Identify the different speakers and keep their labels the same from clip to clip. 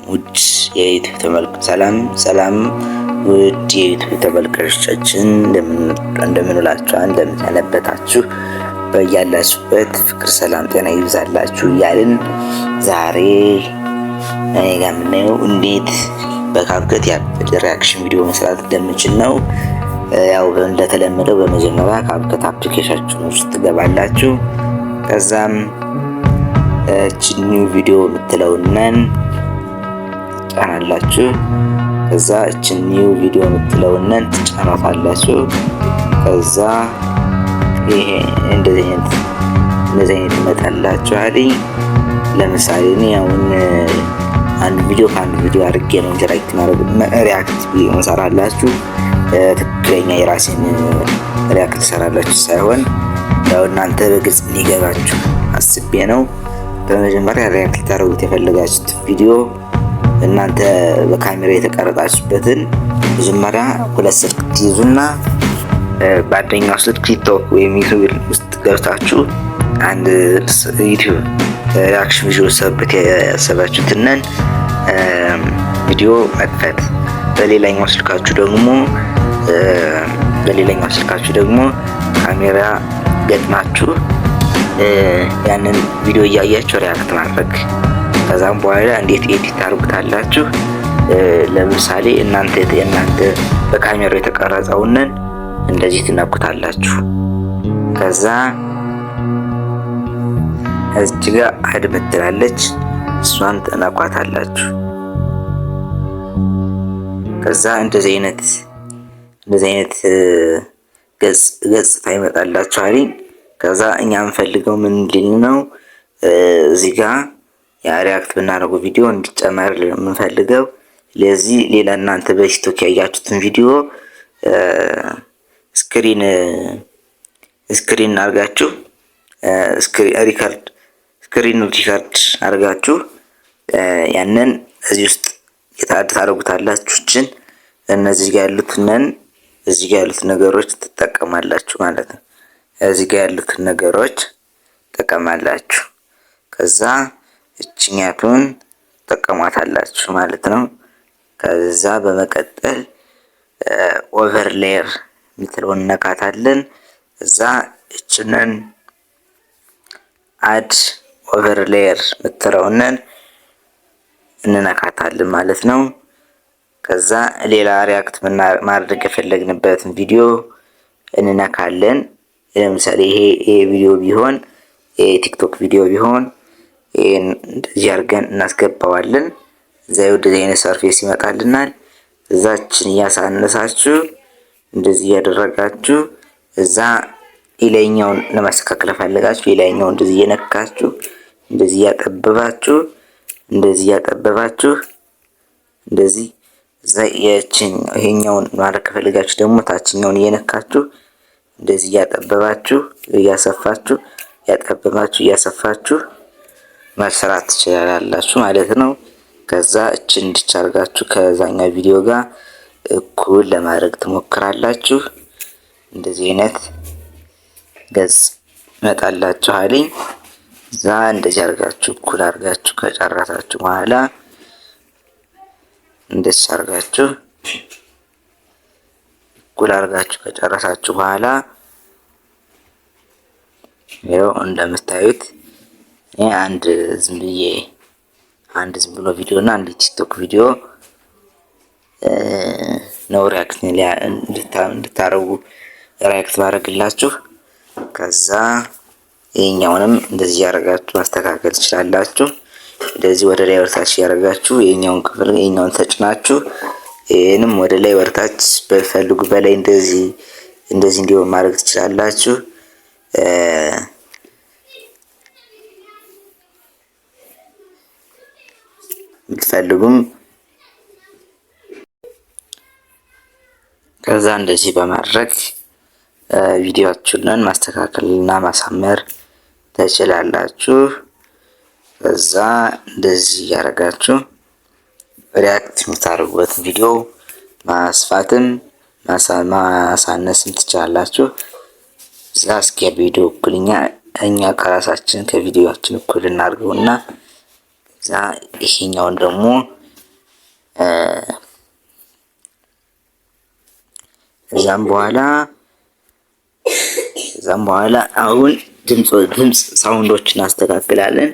Speaker 1: ውድ ሰላም ውድ የዩቲዩብ ተመልካቾቻችን እንደምን ውላችኋል? እንደምን ሰነበታችሁ? በያላችሁበት ፍቅር፣ ሰላም፣ ጤና ይብዛላችሁ እያልን ዛሬ እኔ ጋር የምናየው እንዴት በካፕከት ያበደ ሪያክሽን ቪዲዮ መስራት እንደምንችል ነው። ያው እንደተለመደው በመጀመሪያ ካፕከት አፕሊኬሽን ውስጥ ትገባላችሁ። ከዛም ኒው ቪዲዮ የምትለውነን ትጫናላችሁ። ከዛ ኒው ቪዲዮ የምትለውነን ትጫናታላችሁ። ከዛ ይሄ እንደዚህ አይነት ይመጣላችኋል። ለምሳሌ እኔ አሁን አንድ ቪዲዮ ከአንድ ቪዲዮ አድርጌ ነው ኢንተራክት ማድረግ ሪያክት መሰራላችሁ። ትክክለኛ የራሴን ሪያክት ሰራላችሁ ሳይሆን ያው እናንተ በግልጽ ሊገባችሁ አስቤ ነው። በመጀመሪያ ሪያክት ታደርጉት የፈለጋችሁት ቪዲዮ እናንተ በካሜራ የተቀረጻችሁበትን መጀመሪያ ሁለት ስልክ ትይዙና በአንደኛው ስልክ ቲክቶክ ወይም ዩቲዩብ ውስጥ ገብታችሁ አንድ ዩቲዩብ ሪያክሽን ቪዲዮ ሰብት ያሰባችሁትን ቪዲዮ መክፈት፣ በሌላኛው ስልካችሁ ደግሞ ካሜራ ገጥማችሁ ያንን ቪዲዮ እያያችሁ ሪያክት ማድረግ። ከዛም በኋላ እንዴት ኤዲት ታደርጉታላችሁ? ለምሳሌ እናንተ በካሜራው የተቀረጸውን እንደዚህ ትነኩታላችሁ። ከዛ እዚህ ጋር አድ ምትላለች እሷን ትነኳታላችሁ። ከዛ እንደዚህ አይነት ገጽታ ይመጣላችኋል። ከዛ እኛ የምንፈልገው ምን ሊል ነው? እዚህ ጋር የሪያክት ብናደርገው ቪዲዮ እንዲጨመር የምንፈልገው ለዚህ ሌላ እናንተ በቲክቶክ ያያችሁትን ቪዲዮ ስክሪን አድርጋችሁ ሪከርድ አድርጋችሁ ያንን እዚህ ውስጥ ታደርጉታላችሁ። እነዚህ ጋር ያሉት ነገሮች ትጠቀማላችሁ ማለት ነው። እዚህ ጋር ያሉትን ነገሮች ትጠቀማላችሁ። ከዛ እችኛቱን ትጠቀሟታላችሁ ማለት ነው። ከዛ በመቀጠል ኦቨርሌየር የምትለውን እነካታለን። እዛ እችንን አድ ኦቨርሌየር የምትለውን እንነካታለን ማለት ነው። ከዛ ሌላ ሪያክት ማድረግ የፈለግንበትን ቪዲዮ እንነካለን። ለምሳሌ ይሄ ቪዲዮ ቢሆን የቲክቶክ ቪዲዮ ቢሆን ይሄን እንደዚህ አድርገን እናስገባዋለን። እዛ ወደዚህ አይነት ሰርፌስ ይመጣልናል። እዛችን እያሳነሳችሁ እንደዚህ ያደረጋችሁ እዛ ኢላይኛውን ለማስተካከል ፈልጋችሁ ኢላይኛውን እንደዚህ እየነካችሁ እንደዚህ ያጠበባችሁ እንደዚህ እዛ ይሄኛውን ማድረግ ከፈልጋችሁ ደግሞ ታችኛውን እየነካችሁ እንደዚህ እያሰፋችሁ መስራት ትችላላችሁ ማለት ነው። ከዛ እንድቻርጋችሁ ከዛኛው ቪዲዮ ጋር እኩል ለማድረግ ትሞክራላችሁ። እንደዚህ አይነት ገጽ መጣላችኋል። እዛ እንደዚህ አድርጋችሁ እኩል አድርጋችሁ ከጨረሳችሁ በኋላ ይኸው እንደምታዩት አንድ ዝም ብሎ ቪዲዮ እና አንድ ቲክቶክ ቪዲዮ ነው ሪያክት እንድታረጉ ሪያክት ባደርግላችሁ። ከዛ ይሄኛውንም እንደዚህ ያደርጋችሁ ማስተካከል ትችላላችሁ። እንደዚህ ወደ ላይ ወርታች ያደርጋችሁ ይሄኛውን ተጭናችሁ ይሄንም ወደ ላይ ወርታች በፈልጉ በላይ እንደዚህ እንዲሆን ማድረግ ትችላላችሁ። ብትፈልጉም ከዛ እንደዚህ በማድረግ ቪዲዮአችሁን ማስተካከልና ማሳመር ትችላላችሁ። ከዛ እንደዚህ ያደርጋችሁ ሪያክት የምታደርጉበት ቪዲዮ ማስፋትም ማሳነስም ትችላላችሁ። እዛ እስኪ ቪዲዮ እኛ ከራሳችን ከቪዲዮአችን እኩል እናድርገውና ይሄኛውን ደግሞ ከዛም በኋላ አሁን ድምጽ ሳውንዶችን እናስተካክላለን።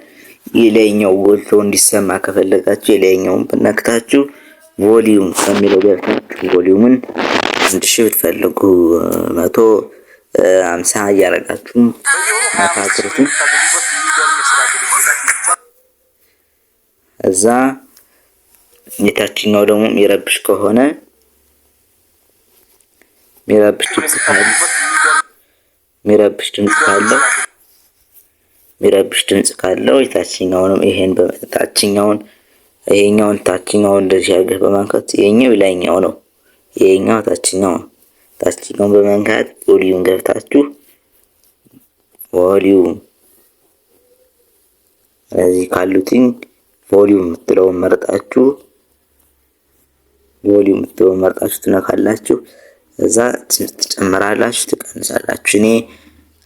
Speaker 1: የላይኛው ጎልቶ እንዲሰማ ከፈለጋችሁ የላይኛውን ብነክታችሁ ቮሊዩም ከሚለው ገብታችሁ ቮሊዩምን 1000 ብትፈልጉ 150 እያደረጋችሁ ማታክሩት። እዛ የታችኛው ደግሞ የሚረብሽ ከሆነ የሚረብሽ ድምጽ ካለው የታችኛውንም ይሄኛውን ታችኛውን እንደዚህ አድርገህ በማንካት ይሄኛው ላይኛው ነው፣ ይሄኛው ታችኛውን በማንካት ቮሊዩም ገብታችሁ ቮሊዩም እዚህ ካሉትኝ ቮሊዩም የምትለውን መርጣችሁ ትነካላችሁ። እዛ ትጨምራላችሁ፣ ትቀንሳላችሁ። እኔ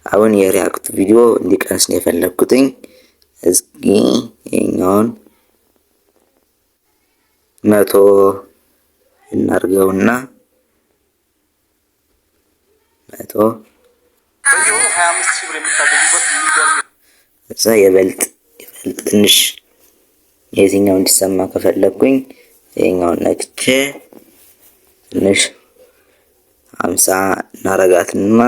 Speaker 1: አሁን የሪያክት ቪዲዮ እንዲቀንስ ነው የፈለኩትኝ። እስኪ ይሄኛውን 100 እናርገውና 100 እዛ የበልጥ ትንሽ የዚህኛው እንዲሰማ ከፈለኩኝ ይሄኛውን ነክቼ ትንሽ 50 እናረጋትና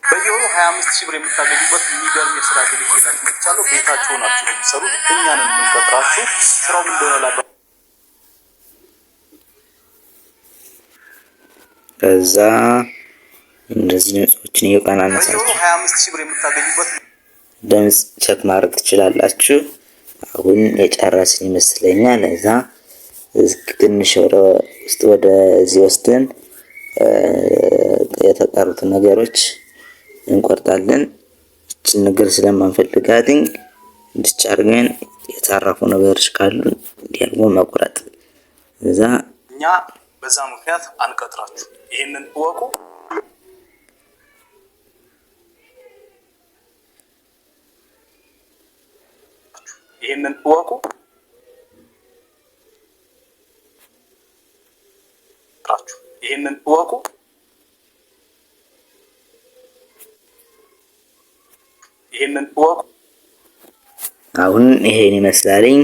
Speaker 2: በየወሩ 25000 ብር የምታገኙበት የሚገርም የስራ ዕድል ይዤላችሁ መጥቻለሁ። ቤታችሁ ናችሁ የምትሰሩት፣ እኛንን የምንቀጥራችሁ። ስራው ምን እንደሆነ ላባ
Speaker 1: ከዛ እንደዚህ ድምጾችን እየቀናነሳችሁ
Speaker 2: 25000 ብር የምታገኙበት
Speaker 1: ድምጽ ቼክ ማድረግ ትችላላችሁ። አሁን የጨረስን ይመስለኛል። እዛ ትንሽ ወደዚህ ወስደን የተቀሩት ነገሮች እንቆርጣለን። እቺን ነገር ስለማንፈልጋት እንድቻርገን የታረፉ ነገሮች ካሉ እንዲያልጎ መቁረጥ። እዛ
Speaker 2: እኛ በዛ ምክንያት አንቀጥራችሁ፣ ይሄንን እወቁ። ይሄንን እወቁ። ይሄንን እወቁ። ይሄንን እወቁ።
Speaker 1: አሁን ይሄን ይመስላልኝ።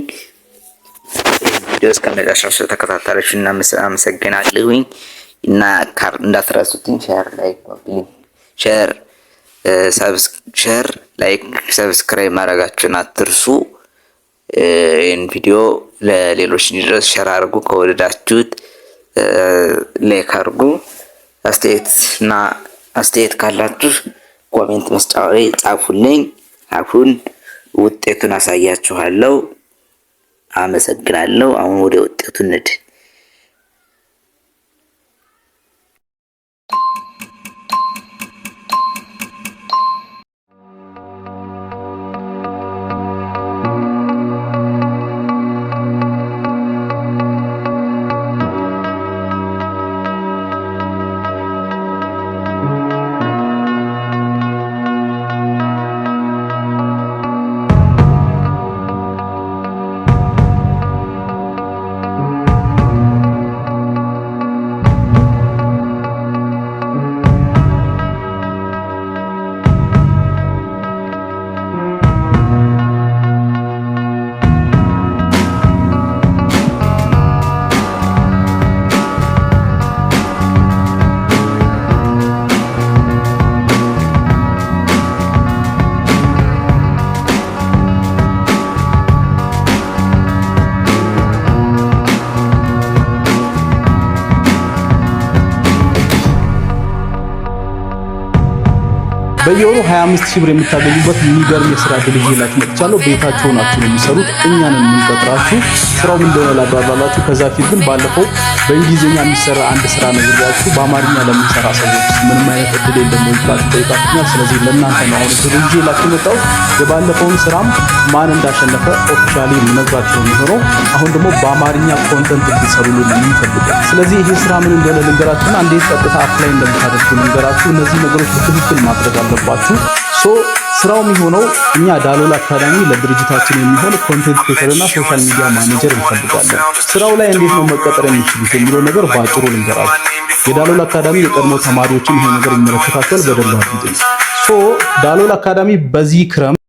Speaker 1: ቪዲዮ እስከመጨረሻው ስለተከታተላችሁ እናመሰግናለሁኝ። እና እንዳትረሱትኝ ሼር ላይክ ሰብስክራይብ ማድረጋችሁን አትርሱ። ይህን ቪዲዮ ለሌሎች እንዲደርስ ሼር አድርጉ። ከወደዳችሁት ላይክ አድርጉ። አስተያየት ካላችሁ ኮሜንት መስጫው ላይ ጻፉልኝ። አሁን ውጤቱን አሳያችኋለሁ። አመሰግናለሁ። አሁን ወደ ውጤቱ እንሂድ።
Speaker 2: በየወሩ 25000 ብር የምታገኙበት የሚገርም የስራ ዕድል ይዤላችሁ መጥቻለሁ። ቤታችሁ ናችሁ ነው የሚሰሩት፣ እኛን የምንቀጥራችሁ። ስራው ምን እንደሆነ ላብራራላችሁ። ከዛ ፊት ግን ባለፈው በእንግሊዝኛ የሚሰራ አንድ ስራ ነግሬያችሁ በአማርኛ ለምንሰራ ሰዎች ምንም አይነት ዕድል የለም ወይ ብላችሁ ጠይቃችሁኛል። ስለዚህ ለእናንተ ነው አሁን እድል ይዤላችሁ መጣሁ። የባለፈውን ስራም ማን እንዳሸነፈ ኦፊሻሊ የምነግራችሁ የሚሆነው። አሁን ደግሞ በአማርኛ ኮንተንት እንድትሰሩልን የምንፈልገው። ስለዚህ ይሄ ስራ ምን እንደሆነ ልንገራችሁና እንዴት ቀጥታ አፕላይ እንደምታደርጉ ልንገራችሁ። እነዚህ ነገሮች በትክክል ማድረግ አለባችሁ። ስራው የሚሆነው እኛ ዳሎል አካዳሚ ለድርጅታችን የሚሆን ኮንቴንት ክሬተር እና ሶሻል ሚዲያ ማኔጀር እንፈልጋለን። ስራው ላይ እንዴት ነው መቀጠር የሚችሉት የሚለው ነገር ባጭሩ ልንገራችሁ። የዳሎል አካዳሚ የቀድሞ ተማሪዎችን ይሄ ነገር ይመለከታቸዋል በደንብ አድርጉ። ዳሎል አካዳሚ በዚህ ክረምት